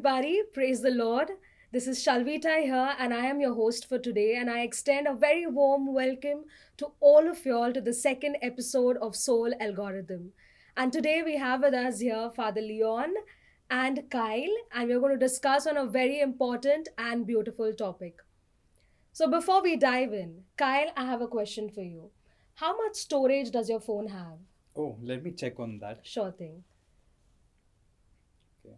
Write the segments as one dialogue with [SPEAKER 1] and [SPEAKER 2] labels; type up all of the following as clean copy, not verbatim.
[SPEAKER 1] everybody. Praise the Lord. This is Shalvita here, and I am your host for today. And I extend a very warm welcome to all of y'all to the second episode of Soul Algorithm. And today we have with us here Father Leon and Kyle, and we're going to discuss on a very important and beautiful topic. So before we dive in, Kyle, I have a question for you. How much storage does your phone have?
[SPEAKER 2] Oh, let me check on that.
[SPEAKER 1] Sure thing.
[SPEAKER 2] Okay.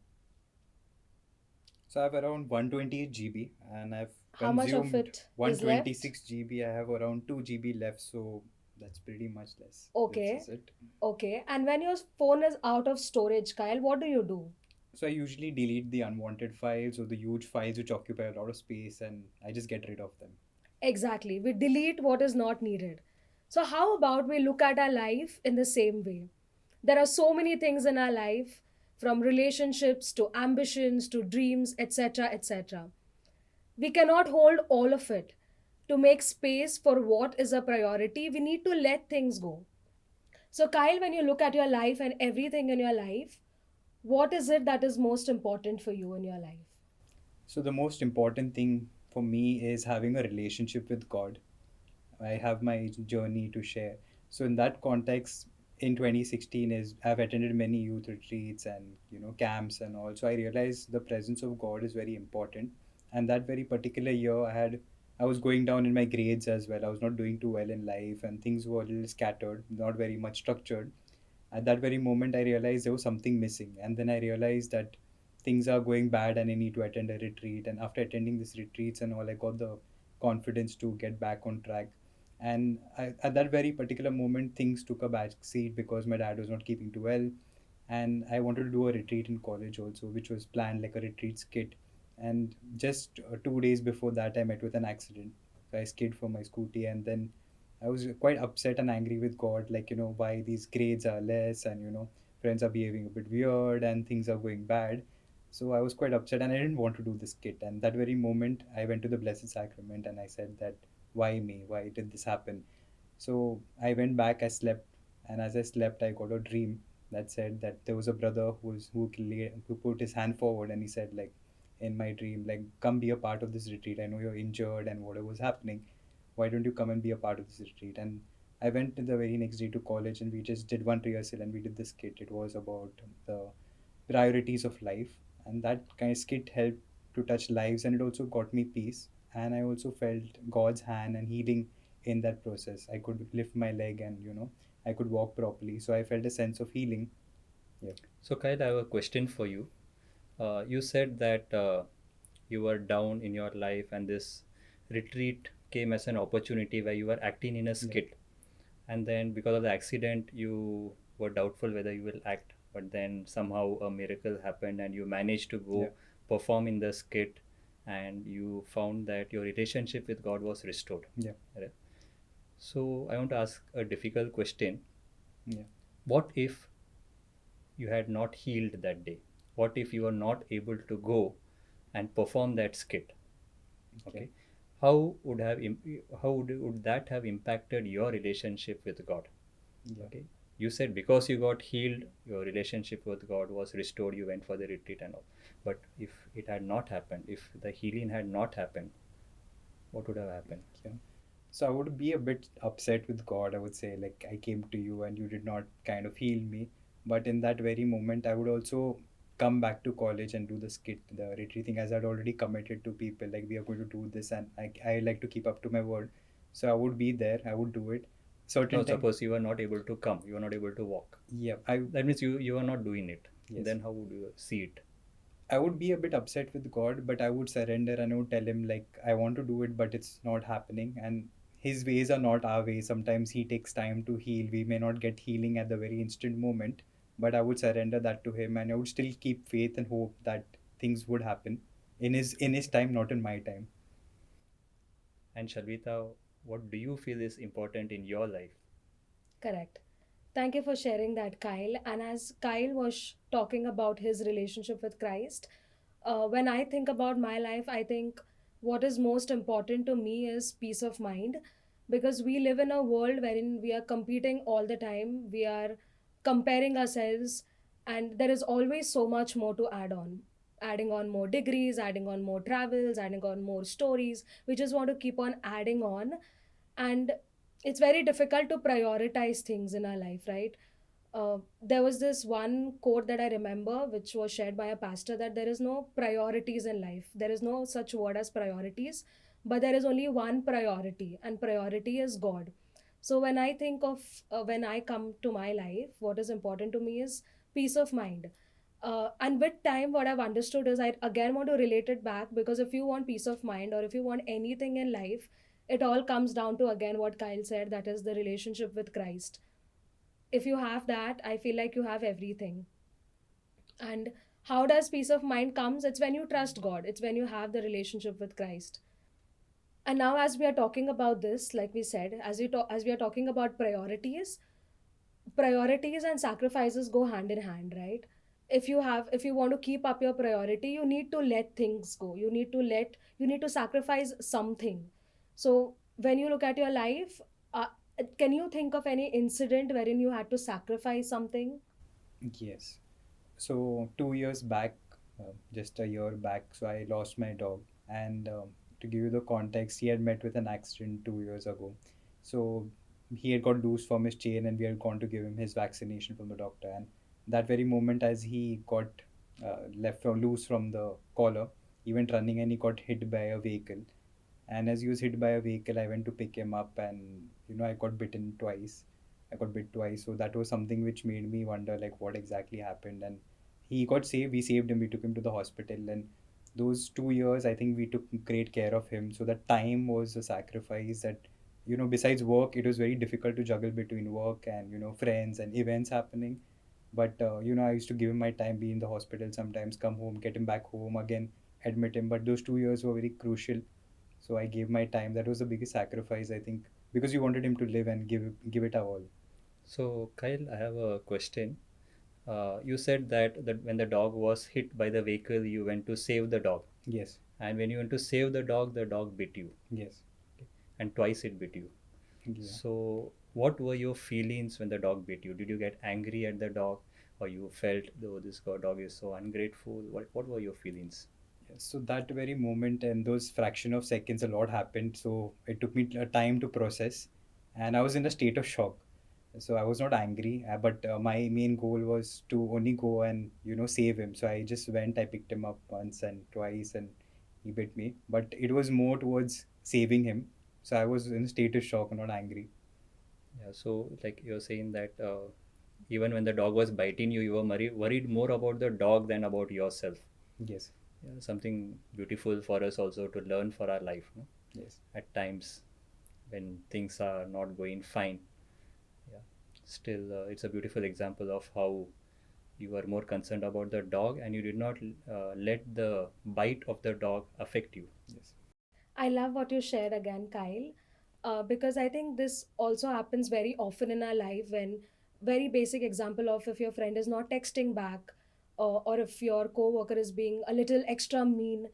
[SPEAKER 2] So I have around 128 GB and I've
[SPEAKER 1] How much of
[SPEAKER 2] consumed
[SPEAKER 1] it is left?
[SPEAKER 2] 126 GB. I have around 2 GB left, so that's pretty much less. This
[SPEAKER 1] Okay.
[SPEAKER 2] is it.
[SPEAKER 1] Okay. And when your phone is out of storage, Kyle, what do you do?
[SPEAKER 2] So I usually delete the unwanted files or the huge files which occupy a lot of space and I just get rid of them.
[SPEAKER 1] Exactly. We delete what is not needed. So, how about we look at our life in the same way? There are so many things in our life, from relationships to ambitions to dreams, etc., etc. We cannot hold all of it. To make space for what is a priority, we need to let things go. So, Kyle, when you look at your life and everything in your life, what is it that is most important for you in your life?
[SPEAKER 2] So the most important thing for me is having a relationship with God. I have my journey to share. So in that context, in 2016 is I've attended many youth retreats and camps and all. So I realized the presence of God is very important. And that very particular year, I was going down in my grades as well. I was not doing too well in life, and things were a little scattered, not very much structured. At that very moment, I realized there was something missing, and then I realized that things are going bad and I need to attend a retreat. And after attending these retreats and all, I got the confidence to get back on track. And at that very particular moment, things took a back seat because my dad was not keeping too well, and I wanted to do a retreat in college also, which was planned like a retreat skit. And just 2 days before that, I met with an accident. So I skid from my scooty, and then I was quite upset and angry with God, like, why these grades are less, and, friends are behaving a bit weird, and things are going bad. So I was quite upset, and I didn't want to do this skit. And that very moment, I went to the Blessed Sacrament and I said that, why me? Why did this happen? So I went back, I slept, and as I slept, I got a dream that said that there was a brother who put his hand forward and he said, like, in my dream, like, come be a part of this retreat. I know you're injured and whatever was happening. Why don't you come and be a part of this retreat? And I went the very next day to college and we just did one rehearsal and we did this skit. It was about the priorities of life, and that kind of skit helped to touch lives, and it also got me peace. And I also felt God's hand and healing in that process. I could lift my leg and I could walk properly, so I felt a sense of healing. Yeah.
[SPEAKER 3] So, Kyle, I have a question for you. You said that you were down in your life, and this retreat came as an opportunity where you were acting in a
[SPEAKER 2] Yeah.
[SPEAKER 3] skit. And then, because of the accident, you were doubtful whether you will act. But then, somehow, a miracle happened, and you managed to
[SPEAKER 2] Yeah.
[SPEAKER 3] go perform in the skit, and you found that your relationship with God was restored.
[SPEAKER 2] Yeah.
[SPEAKER 3] Right? So, I want to ask a difficult question.
[SPEAKER 2] Yeah.
[SPEAKER 3] What if you had not healed that day? What if you were not able to go and perform that skit?
[SPEAKER 2] Okay.
[SPEAKER 3] Okay, how would would that have impacted your relationship with God?
[SPEAKER 2] Yeah.
[SPEAKER 3] Okay, you said because you got healed, your relationship with God was restored. You went for the retreat and all. But if it had not happened, if the healing had not happened, what would have happened?
[SPEAKER 2] Yeah. So I would be a bit upset with God. I would say, like, I came to you and you did not kind of heal me. But in that very moment, I would also come back to college and do the skit, the retreat thing, as I'd already committed to people. Like, we are going to do this, and I like to keep up to my word. So I would be there. I would do it.
[SPEAKER 3] Now,
[SPEAKER 2] Certain time.
[SPEAKER 3] suppose you were not able to come, you were not able to walk.
[SPEAKER 2] Yeah. I
[SPEAKER 3] That means you are not doing it.
[SPEAKER 2] Yes.
[SPEAKER 3] Then how would you see it?
[SPEAKER 2] I would be a bit upset with God, but I would surrender and I would tell him, like, I want to do it, but it's not happening. And his ways are not our ways. Sometimes he takes time to heal. We may not get healing at the very instant moment, but I would surrender that to him, and I would still keep faith and hope that things would happen in his time, not in my time.
[SPEAKER 3] And Shalvita, what do you feel is important in your life?
[SPEAKER 1] Correct. Thank you for sharing that, Kyle. And as Kyle was talking about his relationship with Christ, when I think about my life, I think what is most important to me is peace of mind, because we live in a world wherein we are competing all the time. We are comparing ourselves, and there is always so much more to add on. adding on more degrees, adding on more travels, adding on more stories. We just want to keep on adding on. And it's very difficult to prioritize things in our life, right? There was this one quote that I remember, which was shared by a pastor, that there is no priorities in life. There is no such word as priorities, but there is only one priority, and priority is God. So when I think of when I come to my life, what is important to me is peace of mind. And with time, what I've understood is I again want to relate it back, because if you want peace of mind or if you want anything in life, it all comes down to again what Kyle said, that is the relationship with Christ. If you have that, I feel like you have everything. And how does peace of mind comes? It's when you trust God, it's when you have the relationship with Christ. And now as we are talking about this, like we said, as we are talking about priorities, priorities and sacrifices go hand in hand, right? If you want to keep up your priority, you need to let things go, you need to sacrifice something. So when you look at your life, uh, can you think of any incident wherein you had to sacrifice something?
[SPEAKER 2] Yes. So 2 years back, just a year back, so I lost my dog. And to give you the context, he had met with an accident 2 years ago. So he had got loose from his chain, and we had gone to give him his vaccination from the doctor. And that very moment, as he got left from loose from the collar, he went running and he got hit by a vehicle. And as he was hit by a vehicle, I went to pick him up, and I got bitten twice. I got bit twice, so that was something which made me wonder, like, what exactly happened. And he got saved. We saved him. We took him to the hospital, and those 2 years, I think we took great care of him. So that time was a sacrifice. That besides work, it was very difficult to juggle between work and friends and events happening. But I used to give him my time, be in the hospital sometimes, come home, get him back home again, admit him. But those 2 years were very crucial, so I gave my time. That was the biggest sacrifice, I think, because we wanted him to live and give it our all.
[SPEAKER 3] So, Kyle, I have a question. You said that when the dog was hit by the vehicle, you went to save the dog.
[SPEAKER 2] Yes.
[SPEAKER 3] And when you went to save the dog bit you.
[SPEAKER 2] Yes.
[SPEAKER 3] And twice it bit you.
[SPEAKER 2] Yeah.
[SPEAKER 3] So, what were your feelings when the dog bit you? Did you get angry at the dog, or you felt, oh, this dog is so ungrateful? What were your feelings?
[SPEAKER 2] Yes. So that very moment and those fraction of seconds, a lot happened. So it took me a time to process, and I was in a state of shock. So I was not angry, but my main goal was to only go and save him. So I just went. I picked him up once and twice, and he bit me. But it was more towards saving him. So I was in a state of shock, not angry.
[SPEAKER 3] Yeah, so like you're saying that even when the dog was biting you, you were worried more about the dog than about yourself.
[SPEAKER 2] Yes.
[SPEAKER 3] Yeah, something beautiful for us also to learn for our life. No?
[SPEAKER 2] Yes.
[SPEAKER 3] At times when things are not going fine, yeah, still it's a beautiful example of how you were more concerned about the dog and you did not let the bite of the dog affect you.
[SPEAKER 2] Yes.
[SPEAKER 1] I love what you shared again, Kyle, because I think this also happens very often in our life. When very basic example of if your friend is not texting back, or if your coworker is being a little extra mean,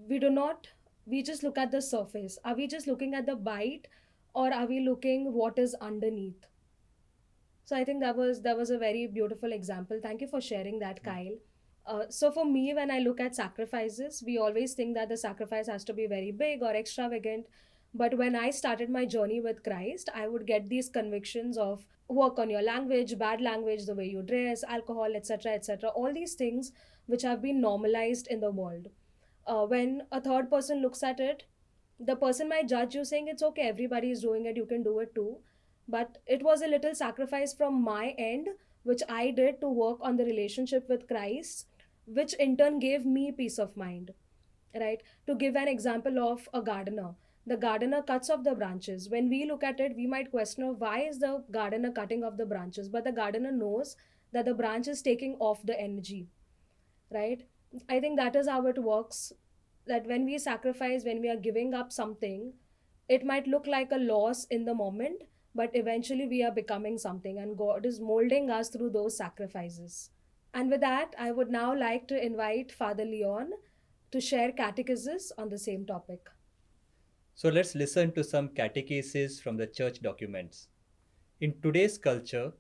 [SPEAKER 1] we do not, we just look at the surface. Are we just looking at the bite, or are we looking what is underneath? So I think that was a very beautiful example. Thank you for sharing that, Kyle. So for me, when I look at sacrifices, we always think that the sacrifice has to be very big or extravagant. But when I started my journey with Christ, I would get these convictions of work on your language, bad language, the way you dress, alcohol, etc., etc. All these things which have been normalized in the world. When a third person looks at it, the person might judge you saying it's okay, everybody is doing it, you can do it too. But it was a little sacrifice from my end, which I did to work on the relationship with Christ, which in turn gave me peace of mind, right? To give an example of a gardener, the gardener cuts off the branches. When we look at it, we might question of why is the gardener cutting off the branches, but the gardener knows that the branch is taking off the energy, right? I think that is how it works, that when we sacrifice, when we are giving up something, it might look like a loss in the moment, but eventually we are becoming something, and God is molding us through those sacrifices. And with that, I would now like to invite Father Leon to share catechesis on the same topic.
[SPEAKER 3] So let's listen to some catechesis from the church documents. In today's culture,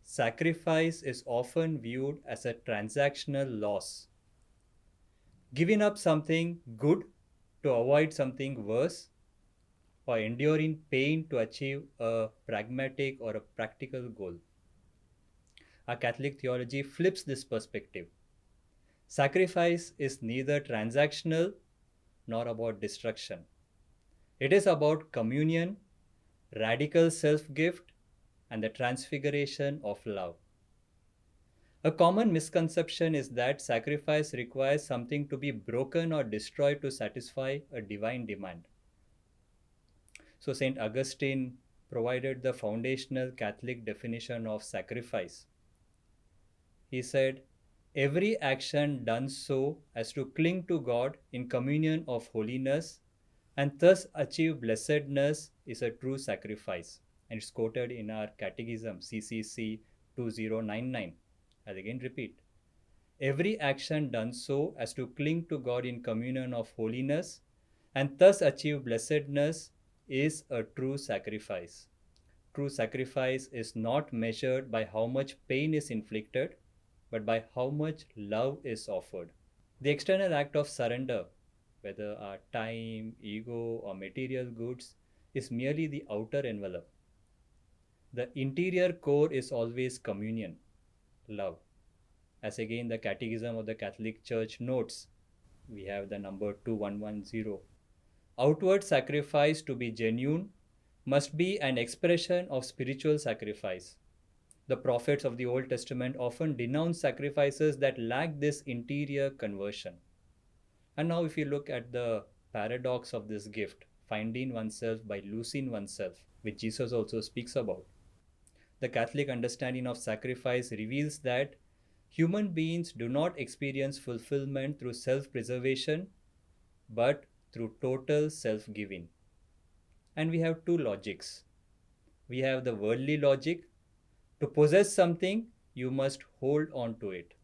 [SPEAKER 3] sacrifice is often viewed as a transactional loss. Giving up something good to avoid something worse, or enduring pain to achieve a pragmatic or a practical goal. Our Catholic theology flips this perspective. Sacrifice is neither transactional nor about destruction. It is about communion, radical self gift, and the transfiguration of love. A common misconception is that sacrifice requires something to be broken or destroyed to satisfy a divine demand. So, St. Augustine provided the foundational Catholic definition of sacrifice. He said, "Every action done so as to cling to God in communion of holiness and thus achieve blessedness is a true sacrifice." And it's quoted in our Catechism, CCC 2099. I'll again repeat. Every action done so as to cling to God in communion of holiness and thus achieve blessedness is a true sacrifice. True sacrifice is not measured by how much pain is inflicted, but by how much love is offered. The external act of surrender, whether our time, ego, or material goods, is merely the outer envelope. The interior core is always communion, love. As again the Catechism of the Catholic Church notes, we have the number 2110. Outward sacrifice, to be genuine, must be an expression of spiritual sacrifice. The prophets of the Old Testament often denounce sacrifices that lack this interior conversion. And now, if you look at the paradox of this gift, finding oneself by losing oneself, which Jesus also speaks about, the Catholic understanding of sacrifice reveals that human beings do not experience fulfillment through self preservation, but through total self giving. And we have two logics. We have the worldly logic: to possess something, you must hold on to it.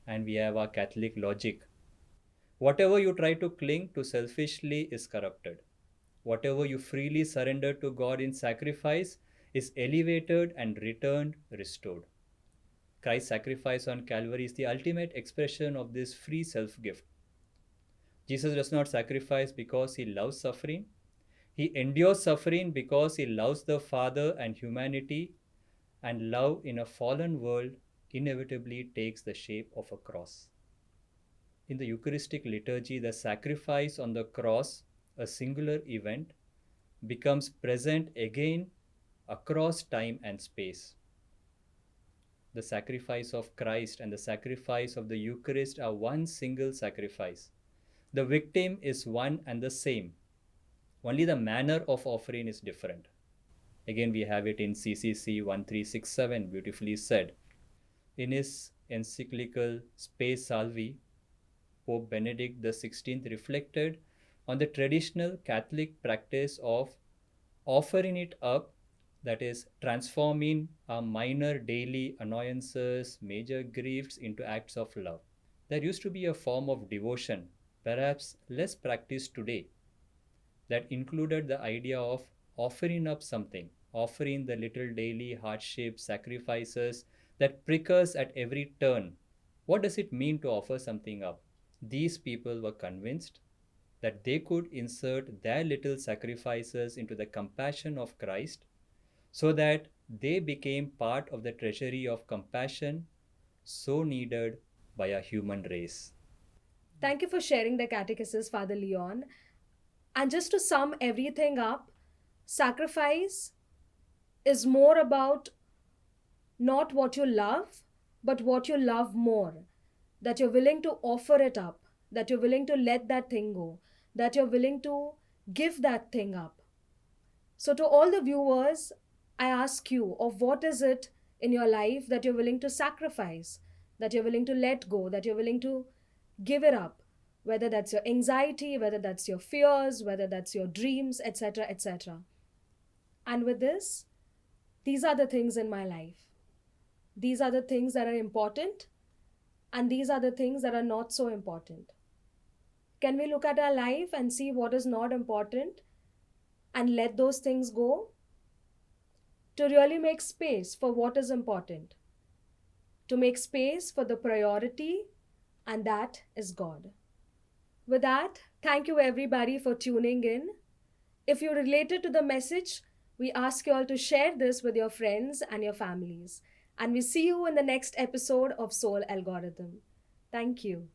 [SPEAKER 3] And we have our Catholic logic. Whatever you try to cling to selfishly is corrupted. Whatever you freely surrender to God in sacrifice is elevated and returned restored. Christ's sacrifice on Calvary is the ultimate expression of this free self gift. Jesus does not sacrifice because he loves suffering. He endures suffering because he loves the Father and humanity, and love in a fallen world inevitably takes the shape of a cross. In the Eucharistic liturgy, the sacrifice on the cross, a singular event, becomes present again across time and space. The sacrifice of Christ and the sacrifice of the Eucharist are one single sacrifice. The victim is one and the same. Only the manner of offering is different. Again, we have it in CCC 1367, beautifully said. In his encyclical Spe Salvi, Pope Benedict XVI reflected on the traditional Catholic practice of offering it up, that is, transforming our minor daily annoyances, major griefs into acts of love. There used to be a form of devotion, perhaps less practiced today, that included the idea of offering up something, offering the little daily hardships, sacrifices that prick us at every turn. What does it mean to offer something up? These people were convinced that they could insert their little sacrifices into the compassion of Christ so that they became part of the treasury of compassion so needed by a human race.
[SPEAKER 1] Thank you for sharing the catechesis, Father Leon. And just to sum everything up, sacrifice is more about not what you love, but what you love more. That you're willing to offer it up, that you're willing to let that thing go, that you're willing to give that thing up. So, to all the viewers, I ask you, of what is it in your life that you're willing to sacrifice, that you're willing to let go, that you're willing to give it up, whether that's your anxiety, whether that's your fears, whether that's your dreams, etc., etc. And with this, these are the things in my life. These are the things that are important, and these are the things that are not so important. Can we look at our life and see what is not important and let those things go to really make space for what is important, to make space for the priority, and that is God. With that, thank you everybody for tuning in. If you related to the message, we ask you all to share this with your friends and your families. And we see you in the next episode of Soul Algorithm. Thank you.